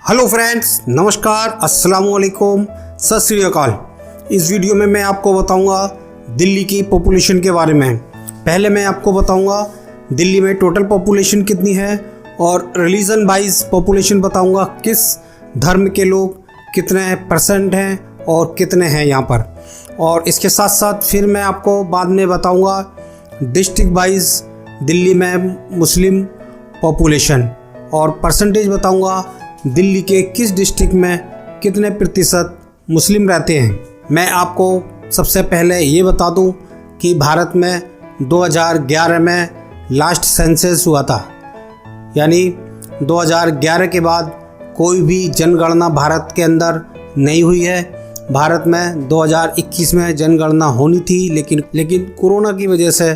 Hello friends, नमस्कार, अस्सलाम वालेकुम, सत श्री अकाल। इस वीडियो में मैं आपको बताऊंगा दिल्ली की पॉपुलेशन के बारे में। पहले मैं आपको बताऊंगा दिल्ली में टोटल पॉपुलेशन कितनी है और रिलीजन वाइज पॉपुलेशन बताऊंगा, किस धर्म के लोग कितने परसेंट हैं और कितने हैं यहाँ पर। और इसके साथ साथ फिर मैं आपको बाद में बताऊंगा डिस्ट्रिक्ट वाइज दिल्ली में मुस्लिम पॉपुलेशन और परसेंटेज बताऊंगा दिल्ली के किस डिस्ट्रिक्ट में कितने प्रतिशत मुस्लिम रहते हैं। मैं आपको सबसे पहले ये बता दूं कि भारत में 2011 में लास्ट सेंसस हुआ था, यानी 2011 के बाद कोई भी जनगणना भारत के अंदर नहीं हुई है। भारत में 2021 में जनगणना होनी थी, लेकिन कोरोना की वजह से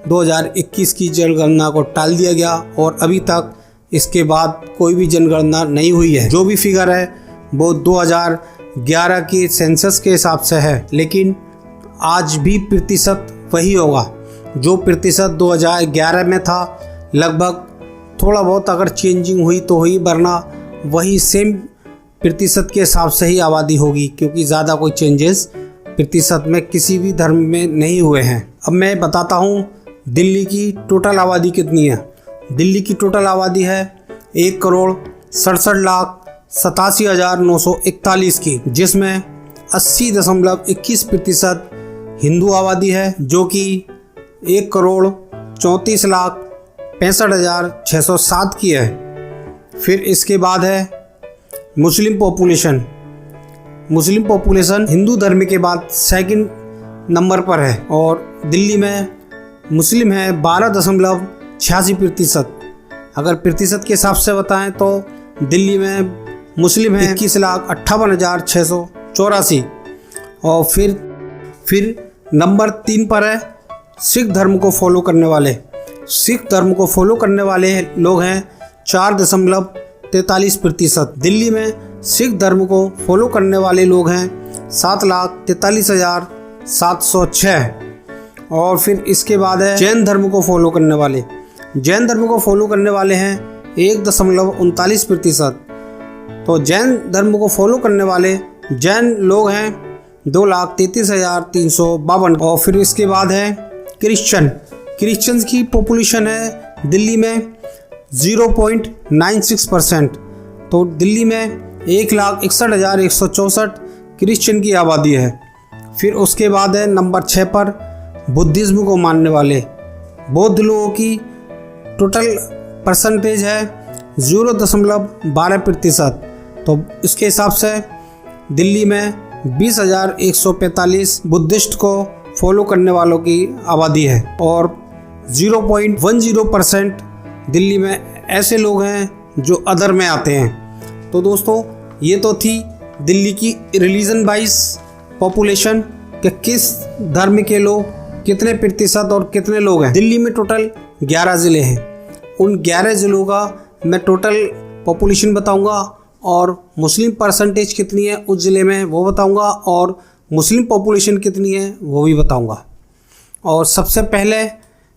2021 की जनगणना को टाल दिया गया और अभी तक इसके बाद कोई भी जनगणना नहीं हुई है। जो भी फिगर है वो 2011 की सेंसस के हिसाब से है, लेकिन आज भी प्रतिशत वही होगा जो प्रतिशत 2011 में था। लगभग थोड़ा बहुत अगर चेंजिंग हुई तो हुई, वरना वही सेम प्रतिशत के हिसाब से ही आबादी होगी, क्योंकि ज़्यादा कोई चेंजेस प्रतिशत में किसी भी धर्म में नहीं हुए हैं। अब मैं बताता हूँ दिल्ली की टोटल आबादी कितनी है। दिल्ली की टोटल आबादी है 1,67,87,941 की, जिसमें 80.21% हिंदू आबादी है, जो कि 1,34,65,607 की है। फिर इसके बाद है Muslim population. Muslim population Hindu धर्म के बाद सेकंड नंबर पर है और दिल्ली में मुस्लिम है 12.86%। अगर प्रतिशत के हिसाब से बताएं तो दिल्ली में मुस्लिम है 21,58,684। और फिर नंबर 3 पर है सिख धर्म को फॉलो करने वाले। सिख धर्म को फॉलो करने वाले लोग हैं 4.43%। दिल्ली में सिख धर्म को फॉलो करने वाले लोग हैं 7,43,706। और फिर इसके बाद है जैन धर्म को फॉलो करने वाले। जैन धर्म को फॉलो करने वाले हैं 1.39%। तो जैन धर्म को फॉलो करने वाले जैन लोग हैं 2,33,352। और फिर इसके बाद है क्रिश्चियंस की पॉपुलेशन है दिल्ली में 0.96%। तो दिल्ली में 1,61,164 क्रिश्चियन की आबादी है। फिर उसके बाद है नंबर 6 पर बुद्धिज़्म को मानने वाले। बौद्ध लोगों की टोटल परसेंटेज है 0.12%। तो इसके हिसाब से दिल्ली में 20,145 बुद्धिस्ट को फॉलो करने वालों की आबादी है और 0.10% दिल्ली में ऐसे लोग हैं जो अदर में आते हैं। तो दोस्तों, ये तो थी दिल्ली की रिलीजन वाइज पॉपुलेशन कि किस धर्म के लोग कितने प्रतिशत और कितने लोग हैं। दिल्ली में टोटल 11 ज़िले हैं। उन 11 ज़िलों का मैं टोटल पॉपुलेशन बताऊंगा और मुस्लिम परसेंटेज कितनी है उस ज़िले में वो बताऊंगा और मुस्लिम पॉपुलेशन कितनी है वो भी बताऊंगा। और सबसे पहले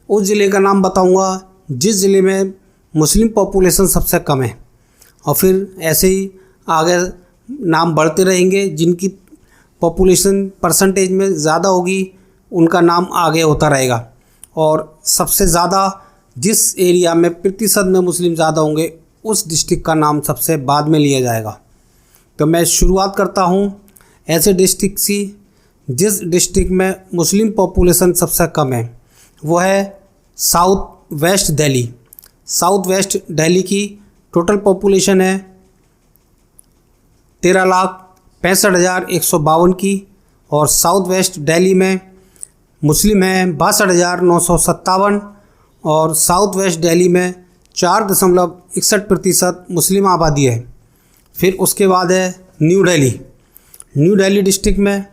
उस ज़िले का नाम बताऊंगा जिस ज़िले में मुस्लिम पॉपुलेशन सबसे कम है, और फिर ऐसे ही आगे नाम बढ़ते रहेंगे। जिनकी पॉपुलेशन परसेंटेज में ज़्यादा होगी उनका नाम आगे होता रहेगा, और सबसे ज़्यादा जिस एरिया में प्रतिशत में मुस्लिम ज़्यादा होंगे उस डिस्ट्रिक्ट का नाम सबसे बाद में लिया जाएगा। तो मैं शुरुआत करता हूँ ऐसे डिस्ट्रिक्ट से जिस डिस्ट्रिक्ट में मुस्लिम पॉपुलेशन सबसे कम है, वो है south west Delhi. South west Delhi की टोटल पॉपुलेशन है 13,65,152 की, और साउथ वेस्ट दिल्ली में मुस्लिम है 62,957 और साउथ वेस्ट दिल्ली में 4.61% मुस्लिम आबादी है। फिर उसके बाद है new Delhi. New Delhi district में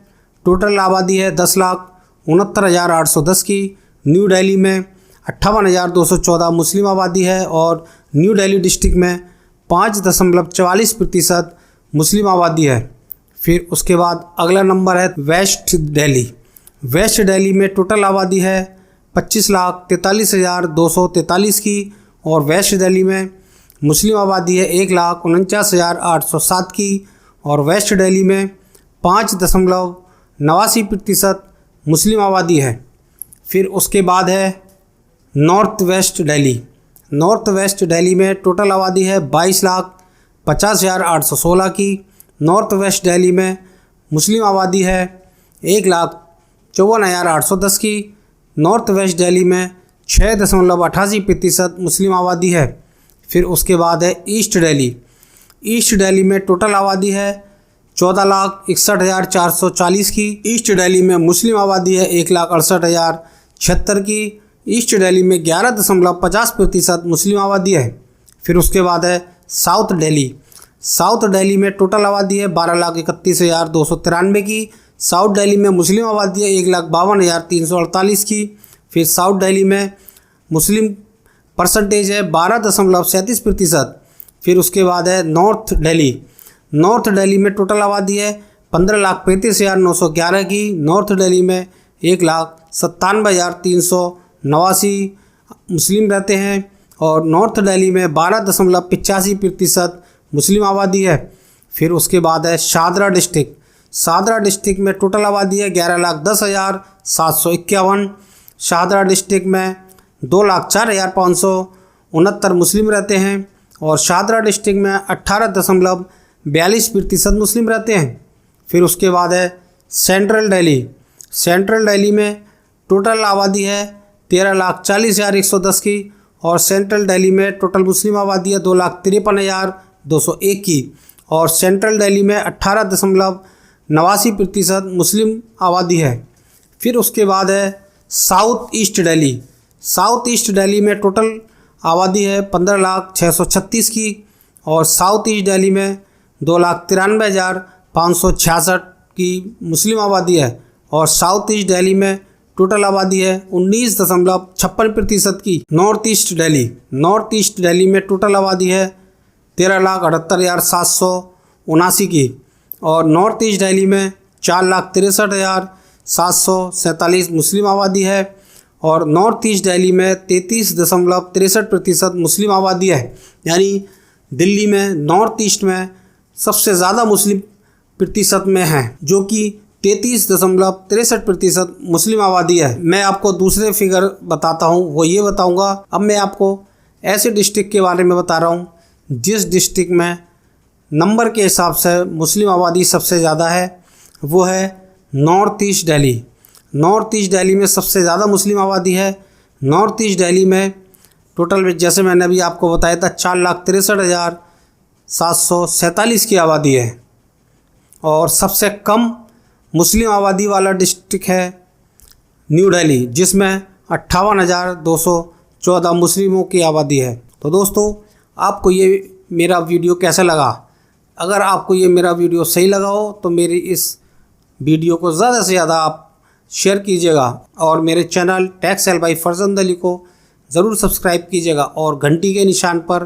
टोटल आबादी है 10,69,810 की। न्यू दिल्ली में 58,214 मुस्लिम आबादी है और न्यू दिल्ली डिस्ट्रिक्ट में 5.44% मुस्लिम आबादी है। फिर उसके बाद अगला नंबर है वेस्ट दिल्ली। वेस्ट दिल्ली में टोटल आबादी है 25,43,243 की और वेस्ट दिल्ली में मुस्लिम आबादी है 1,49,807 की। और वेस्ट दिल्ली में 5.89% मुस्लिम आबादी है। फिर उसके बाद है north west Delhi. North west Delhi में टोटल आबादी है 22,50,816 की। नॉर्थ वेस्ट दिल्ली में मुस्लिम आबादी है 1,54,810 की। नॉर्थ वेस्ट दिल्ली में 6.88% मुस्लिम आबादी है। फिर उसके बाद है ईस्ट दिल्ली। ईस्ट दिल्ली में टोटल आबादी है 14,61,440 की। ईस्ट दिल्ली में मुस्लिम आबादी है 1,68,076 की। ईस्ट दिल्ली में 11.50% मुस्लिम आबादी है। फिर उसके बाद है साउथ दिल्ली। साउथ दिल्ली में टोटल आबादी है 12,31,293 की। साउथ दिल्ली में मुस्लिम आबादी है 1,52,348 की। फिर साउथ दिल्ली में मुस्लिम परसेंटेज है 12.37%। फिर उसके बाद है नॉर्थ दिल्ली। नॉर्थ दिल्ली में टोटल आबादी है 15,35,911 की। नॉर्थ दिल्ली में 1,97,389 मुस्लिम रहते हैं। और नॉर्थ दिल्ली में 12.85% मुस्लिम आबादी है। फिर उसके बाद है शादरा डिस्ट्रिक्ट। शादरा डिस्ट्रिक्ट में टोटल आबादी है 11,10,751। शादरा डिस्ट्रिक्ट में 2,04,569 मुस्लिम रहते हैं। और शादरा डिस्ट्रिक्ट में 18.42% मुस्लिम रहते हैं। फिर उसके बाद है सेंट्रल दिल्ली। सेंट्रल दिल्ली में टोटल आबादी है 13,40,110 की। और सेंट्रल दिल्ली में टोटल मुस्लिम आबादी है 2,53,201 की। और सेंट्रल दिल्ली में 18.89% मुस्लिम आबादी है। फिर उसके बाद है south east Delhi. South east Delhi में टोटल आबादी है 15,06,36 की। और साउथ ईस्ट दिल्ली में 2,93,566 की मुस्लिम आबादी है। और साउथ ईस्ट दिल्ली में टोटल आबादी है 19.56% की। North east Delhi. North east Delhi में टोटल आबादी है 13,78,779 की। और नॉर्थ ईस्ट दिल्ली में 4,63,747 मुस्लिम आबादी है। और नॉर्थ ईस्ट दिल्ली में 33.63% मुस्लिम आबादी है। यानी दिल्ली में नॉर्थ ईस्ट में सबसे ज़्यादा मुस्लिम प्रतिशत में है, जो कि 33.63% मुस्लिम आबादी है। मैं आपको दूसरे फिगर बताता हूँ, वो ये बताऊँगा। अब मैं आपको ऐसे डिस्ट्रिक्ट के बारे में बता रहा हूँ जिस डिस्ट्रिक्ट में नंबर के हिसाब से मुस्लिम आबादी सबसे ज़्यादा है। वो है north east Delhi. North east Delhi में सबसे ज़्यादा मुस्लिम आबादी है। नॉर्थ ईस्ट दिल्ली में टोटल में जैसे मैंने अभी आपको बताया था 4,63,747 की आबादी है। और सबसे कम मुस्लिम आबादी वाला डिस्ट्रिक्ट है न्यू दिल्ली, जिसमें 58,214 मुस्लिमों की आबादी है। तो दोस्तों, आपको ये मेरा वीडियो कैसा लगा? अगर आपको ये मेरा वीडियो सही लगा हो तो मेरी इस वीडियो को ज़्यादा से ज़्यादा आप शेयर कीजिएगा। और मेरे channel tax cell by Farzand Ali को ज़रूर सब्सक्राइब कीजिएगा और घंटी के निशान पर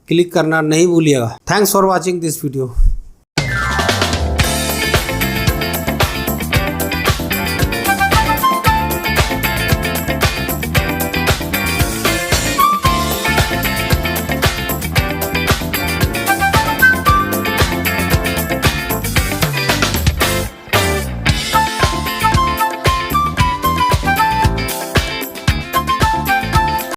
क्लिक करना नहीं भूलिएगा। Thanks for watching this video.